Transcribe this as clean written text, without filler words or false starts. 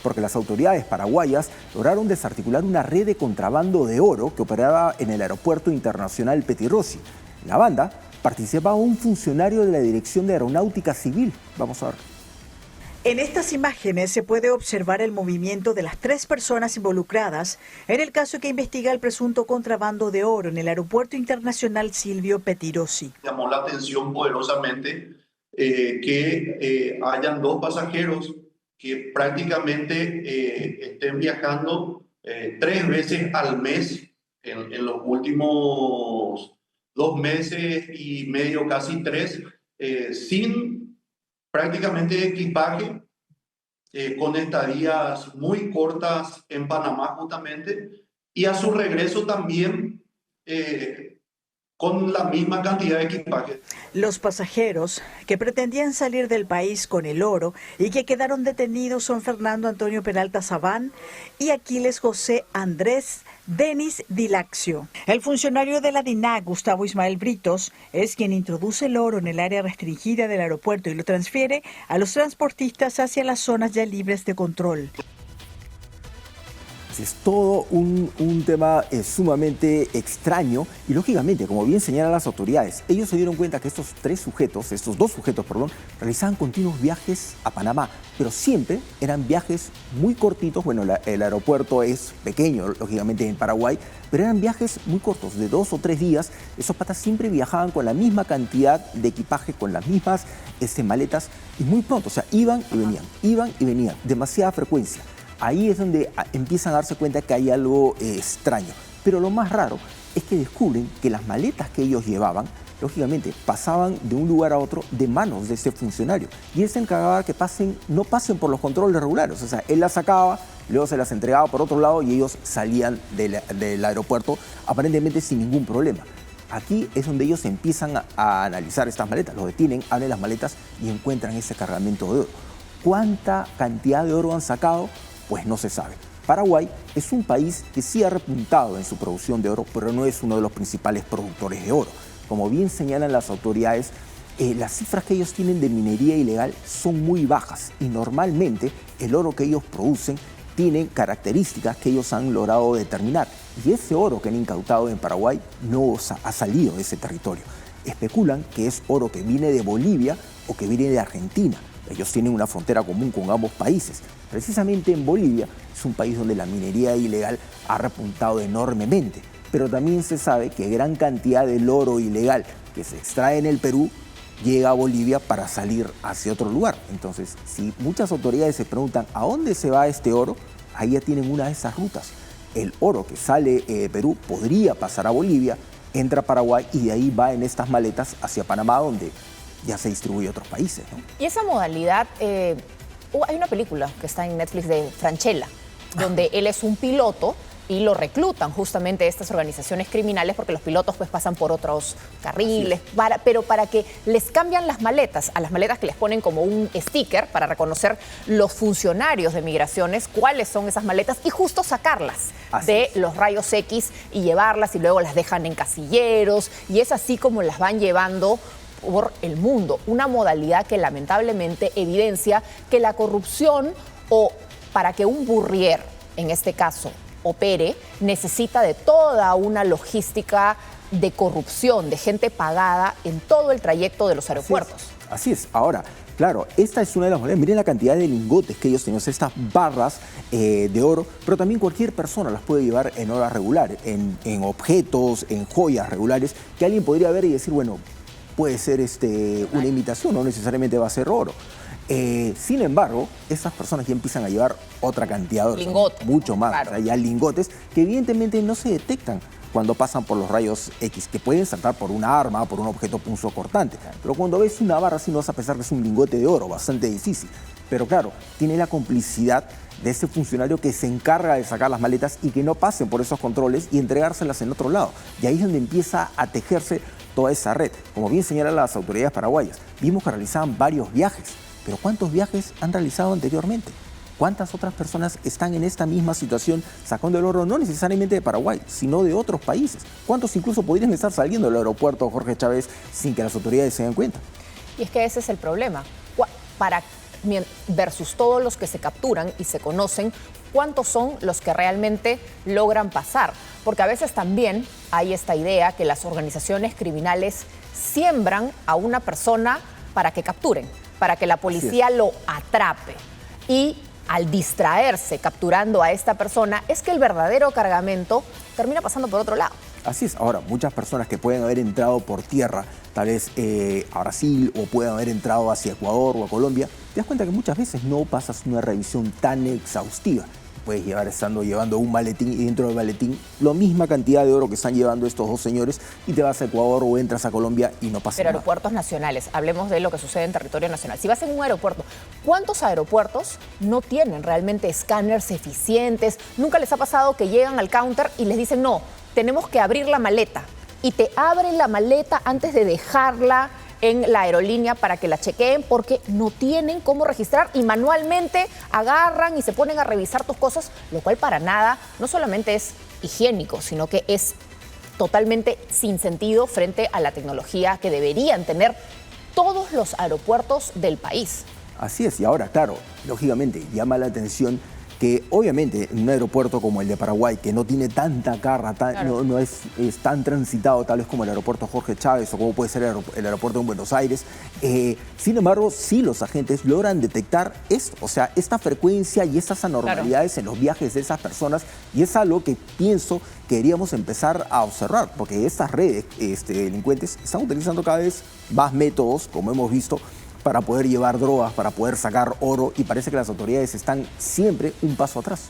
porque las autoridades paraguayas lograron desarticular una red de contrabando de oro que operaba en el aeropuerto internacional Petirossi. En la banda participaba un funcionario de la Dirección de Aeronáutica Civil. Vamos a ver. En estas imágenes se puede observar el movimiento de las 3 personas involucradas en el caso que investiga el presunto contrabando de oro en el Aeropuerto Internacional Silvio Pettirossi. Llamó la atención poderosamente que hayan 2 pasajeros que prácticamente estén viajando 3 veces al mes en los últimos 2 meses y medio, casi 3, sin prácticamente equipaje, con estadías muy cortas en Panamá justamente, y a su regreso también con la misma cantidad de equipaje. Los pasajeros que pretendían salir del país con el oro y que quedaron detenidos son Fernando Antonio Peralta Sabán y Aquiles José Andrés Denis Dilaxio. El funcionario de la DINAC, Gustavo Ismael Britos, es quien introduce el oro en el área restringida del aeropuerto y lo transfiere a los transportistas hacia las zonas ya libres de control. Es todo un tema sumamente extraño y lógicamente, como bien señalan las autoridades, ellos se dieron cuenta que estos dos sujetos, realizaban continuos viajes a Panamá, pero siempre eran viajes muy cortitos. Bueno, el aeropuerto es pequeño, lógicamente, en Paraguay, pero eran viajes muy cortos, de 2 o 3 días. Esos patas siempre viajaban con la misma cantidad de equipaje, con las mismas maletas y muy pronto, o sea, iban y venían, demasiada frecuencia. Ahí es donde empiezan a darse cuenta que hay algo extraño. Pero lo más raro es que descubren que las maletas que ellos llevaban, lógicamente, pasaban de un lugar a otro de manos de ese funcionario. Y él se encargaba de que no pasen por los controles regulares. O sea, él las sacaba, luego se las entregaba por otro lado y ellos salían del aeropuerto aparentemente sin ningún problema. Aquí es donde ellos empiezan a analizar estas maletas. Los detienen, abren las maletas y encuentran ese cargamento de oro. ¿Cuánta cantidad de oro han sacado? Pues no se sabe. Paraguay es un país que sí ha repuntado en su producción de oro, pero no es uno de los principales productores de oro. Como bien señalan las autoridades, las cifras que ellos tienen de minería ilegal son muy bajas y normalmente el oro que ellos producen tiene características que ellos han logrado determinar. Y ese oro que han incautado en Paraguay no ha salido de ese territorio. Especulan que es oro que viene de Bolivia o que viene de Argentina. Ellos tienen una frontera común con ambos países. Precisamente en Bolivia es un país donde la minería ilegal ha repuntado enormemente. Pero también se sabe que gran cantidad del oro ilegal que se extrae en el Perú llega a Bolivia para salir hacia otro lugar. Entonces, si muchas autoridades se preguntan a dónde se va este oro, ahí ya tienen una de esas rutas. El oro que sale de Perú podría pasar a Bolivia, entra a Paraguay y de ahí va en estas maletas hacia Panamá, donde ya se distribuye a otros países, ¿no? Y esa modalidad, hay una película que está en Netflix de Francella, donde él es un piloto y lo reclutan justamente estas organizaciones criminales porque los pilotos pues pasan por otros carriles, pero para que les cambian las maletas, a las maletas que les ponen como un sticker para reconocer los funcionarios de migraciones, cuáles son esas maletas y justo sacarlas de los rayos X y llevarlas y luego las dejan en casilleros y es así como las van llevando por el mundo, una modalidad que lamentablemente evidencia que la corrupción o para que un burrier, en este caso, opere, necesita de toda una logística de corrupción, de gente pagada en todo el trayecto de los aeropuertos. Así es. Ahora, claro, esta es una de las monedas. Miren la cantidad de lingotes que ellos tienen, estas barras de oro, pero también cualquier persona las puede llevar en horas regulares, en objetos, en joyas regulares, que alguien podría ver y decir, bueno, puede ser una imitación, no necesariamente va a ser oro. Sin embargo, esas personas ya empiezan a llevar otra cantidad de oro, lingotes, mucho más, claro. O sea, ya lingotes que evidentemente no se detectan cuando pasan por los rayos X, que pueden saltar por una arma, por un objeto punzocortante. Pero cuando ves una barra así no vas a pensar que es un lingote de oro, bastante difícil. Pero claro, tiene la complicidad de ese funcionario que se encarga de sacar las maletas y que no pasen por esos controles y entregárselas en otro lado. Y ahí es donde empieza a tejerse toda esa red. Como bien señalan las autoridades paraguayas, vimos que realizaban varios viajes, pero ¿cuántos viajes han realizado anteriormente? ¿Cuántas otras personas están en esta misma situación sacando el oro no necesariamente de Paraguay, sino de otros países? ¿Cuántos incluso podrían estar saliendo del aeropuerto Jorge Chávez sin que las autoridades se den cuenta? Y es que ese es el problema. Para versus todos los que se capturan y se conocen, ¿cuántos son los que realmente logran pasar? Porque a veces también hay esta idea que las organizaciones criminales siembran a una persona para que capturen, para que la policía lo atrape. Y al distraerse capturando a esta persona, es que el verdadero cargamento termina pasando por otro lado. Así es. Ahora, muchas personas que pueden haber entrado por tierra, tal vez a Brasil, o pueden haber entrado hacia Ecuador o a Colombia, te das cuenta que muchas veces no pasas una revisión tan exhaustiva. Puedes llevando un maletín, y dentro del maletín la misma cantidad de oro que están llevando estos dos señores, y te vas a Ecuador o entras a Colombia y no pasa Pero nada. aeropuertos nacionales, hablemos de lo que sucede en territorio nacional. Si vas en un aeropuerto, ¿cuántos aeropuertos no tienen realmente escáneres eficientes? ¿Nunca les ha pasado que llegan al counter y les dicen, no, tenemos que abrir la maleta? Y te abren la maleta antes de dejarla en la aerolínea para que la chequeen, porque no tienen cómo registrar y manualmente agarran y se ponen a revisar tus cosas, lo cual para nada no solamente es higiénico, sino que es totalmente sin sentido frente a la tecnología que deberían tener todos los aeropuertos del país. Así es. Y ahora, claro, lógicamente llama la atención que obviamente en un aeropuerto como el de Paraguay, que no tiene tanta carga, Claro. no es tan transitado tal vez como el aeropuerto Jorge Chávez o como puede ser el aeropuerto en Buenos Aires, sin embargo, sí los agentes logran detectar esto, o sea, esta frecuencia y estas anormalidades en los viajes de esas personas, y es algo que pienso que deberíamos empezar a observar, porque estas redes delincuentes están utilizando cada vez más métodos, como hemos visto, para poder llevar drogas, para poder sacar oro, y parece que las autoridades están siempre un paso atrás.